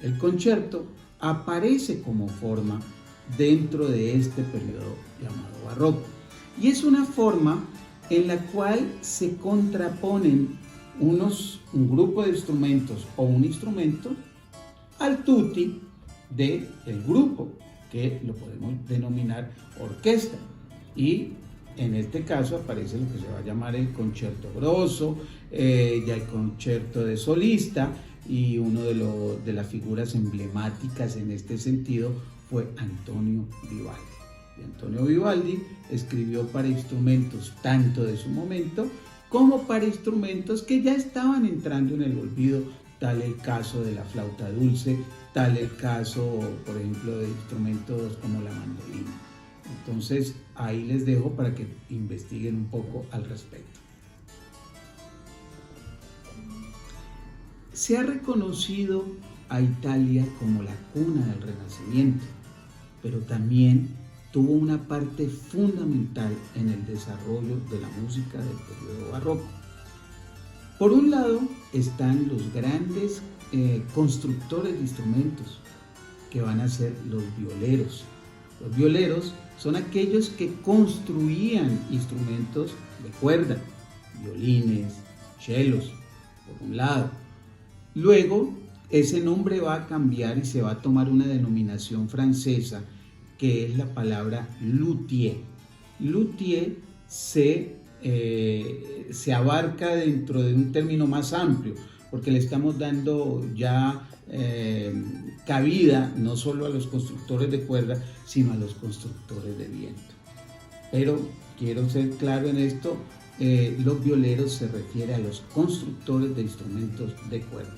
El concierto aparece como forma dentro de este periodo llamado barroco. Y es una forma en la cual se contraponen un grupo de instrumentos o un instrumento al tutti del grupo, que lo podemos denominar orquesta. Y en este caso aparece lo que se va a llamar el concierto grosso, ya el concierto de solista, y uno de las figuras emblemáticas en este sentido fue Antonio Vivaldi. Y Antonio Vivaldi escribió para instrumentos tanto de su momento como para instrumentos que ya estaban entrando en el olvido, tal el caso de la flauta dulce, tal el caso, por ejemplo, de instrumentos como la mandolina. Entonces, ahí les dejo para que investiguen un poco al respecto. Se ha reconocido a Italia como la cuna del Renacimiento, pero también tuvo una parte fundamental en el desarrollo de la música del periodo barroco. Por un lado están los grandes constructores de instrumentos, que van a ser los violeros. Los violeros son aquellos que construían instrumentos de cuerda, violines, chelos, por un lado. Luego, ese nombre va a cambiar y se va a tomar una denominación francesa, que es la palabra luthier. Luthier se abarca dentro de un término más amplio, porque le estamos dando ya cabida no solo a los constructores de cuerda, sino a los constructores de viento. Pero quiero ser claro en esto, los violeros se refiere a los constructores de instrumentos de cuerda.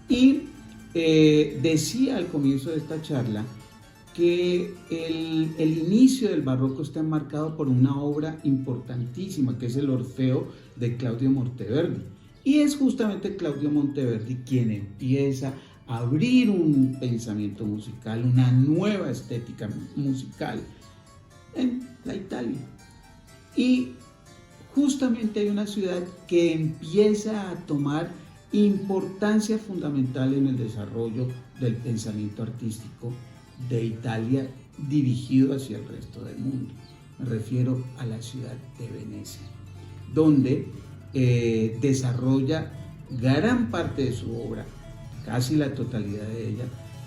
Y decía al comienzo de esta charla que el inicio del barroco está marcado por una obra importantísima, que es el Orfeo de Claudio Monteverdi. Y es justamente Claudio Monteverdi quien empieza a abrir un pensamiento musical, una nueva estética musical en la Italia. Y justamente hay una ciudad que empieza a tomar importancia fundamental en el desarrollo del pensamiento artístico de Italia dirigido hacia el resto del mundo. Me refiero a la ciudad de Venecia, donde desarrolla gran parte de su obra, casi la totalidad de ella,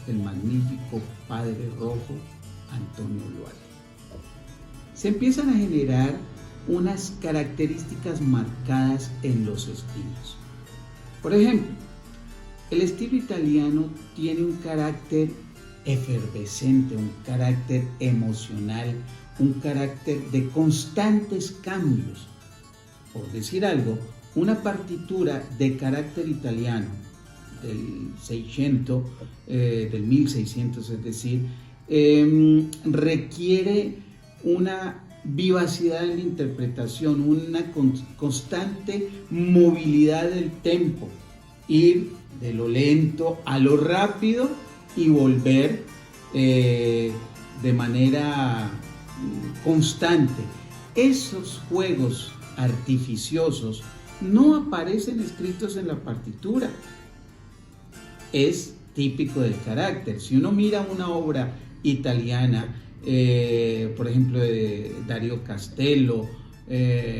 el magnífico Padre Rojo Antonio Vivaldi. Se empiezan a generar unas características marcadas en los estilos. Por ejemplo, el estilo italiano tiene un carácter efervescente, un carácter emocional, un carácter de constantes cambios. Por decir algo, una partitura de carácter italiano del 1600 es decir, requiere una vivacidad en la interpretación, una constante movilidad del tempo, ir de lo lento a lo rápido y volver de manera constante. Esos juegos artificiosos no aparecen escritos en la partitura. Es típico del carácter. Si uno mira una obra italiana, por ejemplo de Dario Castello,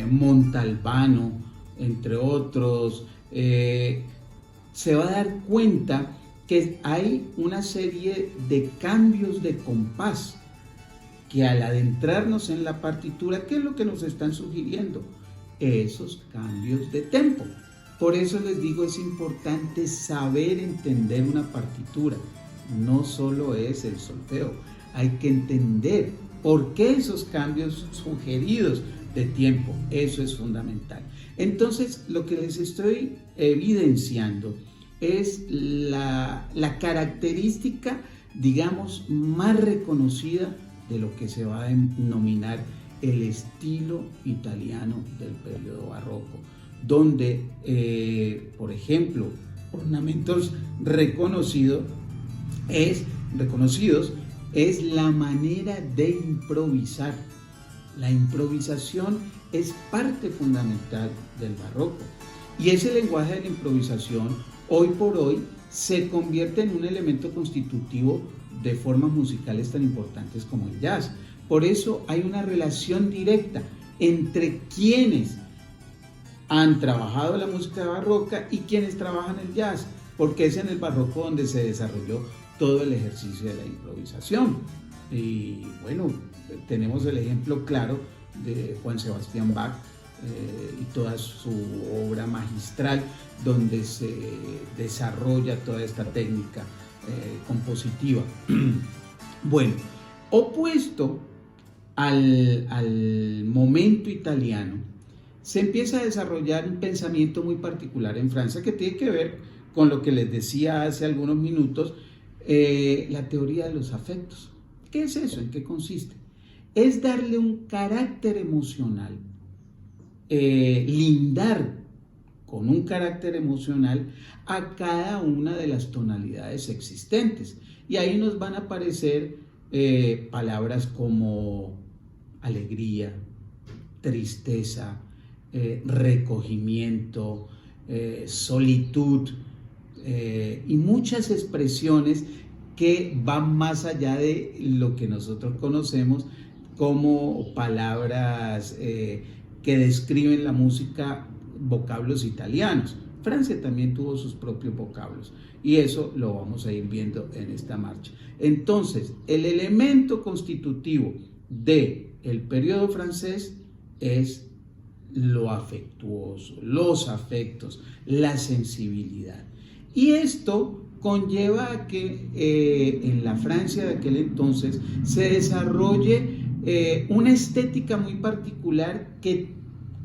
Montalbano, entre otros, se va a dar cuenta que hay una serie de cambios de compás que al adentrarnos en la partitura, ¿qué es lo que nos están sugiriendo? Esos cambios de tempo. Por eso les digo, es importante saber entender una partitura. No solo es el solfeo, hay que entender por qué esos cambios sugeridos de tiempo. Eso es fundamental. Entonces, lo que les estoy evidenciando es la característica, digamos, más reconocida de lo que se va a denominar el estilo italiano del periodo barroco, donde, por ejemplo, ornamentos reconocidos es la manera de improvisar. La improvisación es parte fundamental del barroco, y ese lenguaje de la improvisación hoy por hoy se convierte en un elemento constitutivo de formas musicales tan importantes como el jazz. Por eso hay una relación directa entre quienes han trabajado la música barroca y quienes trabajan el jazz, porque es en el barroco donde se desarrolló todo el ejercicio de la improvisación. Y bueno, tenemos el ejemplo claro de Juan Sebastián Bach y toda su obra magistral, donde se desarrolla toda esta técnica compositiva. Bueno, opuesto al momento italiano, se empieza a desarrollar un pensamiento muy particular en Francia que tiene que ver con lo que les decía hace algunos minutos, la teoría de los afectos. ¿Qué es eso? ¿En qué consiste? Es darle un carácter emocional, lindar con un carácter emocional a cada una de las tonalidades existentes. Y ahí nos van a aparecer palabras como alegría, tristeza, recogimiento, solitud y muchas expresiones que van más allá de lo que nosotros conocemos como palabras que describen la música, vocablos italianos. Francia también tuvo sus propios vocablos y eso lo vamos a ir viendo en esta marcha. Entonces, el elemento constitutivo del periodo francés es lo afectuoso, los afectos, la sensibilidad. Y esto conlleva a que en la Francia de aquel entonces se desarrolle una estética muy particular que,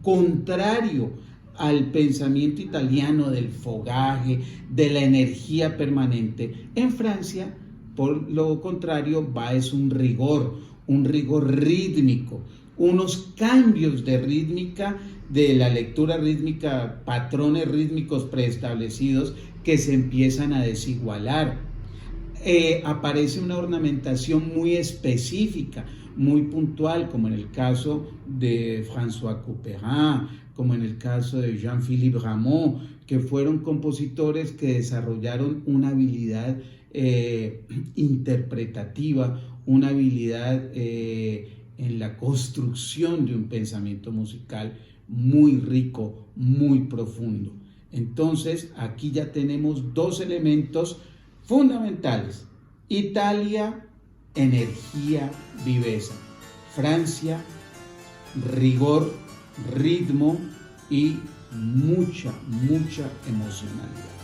contrario al pensamiento italiano del fogaje, de la energía permanente, en Francia, por lo contrario, es un rigor rítmico, unos cambios de rítmica, de la lectura rítmica, patrones rítmicos preestablecidos que se empiezan a desigualar. Aparece una ornamentación muy específica, muy puntual, como en el caso de François Couperin, como en el caso de Jean-Philippe Rameau, que fueron compositores que desarrollaron una habilidad interpretativa, una habilidad en la construcción de un pensamiento musical muy rico, muy profundo. Entonces, aquí ya tenemos dos elementos fundamentales: Italia, energía, viveza; Francia, rigor, ritmo y mucha emocionalidad.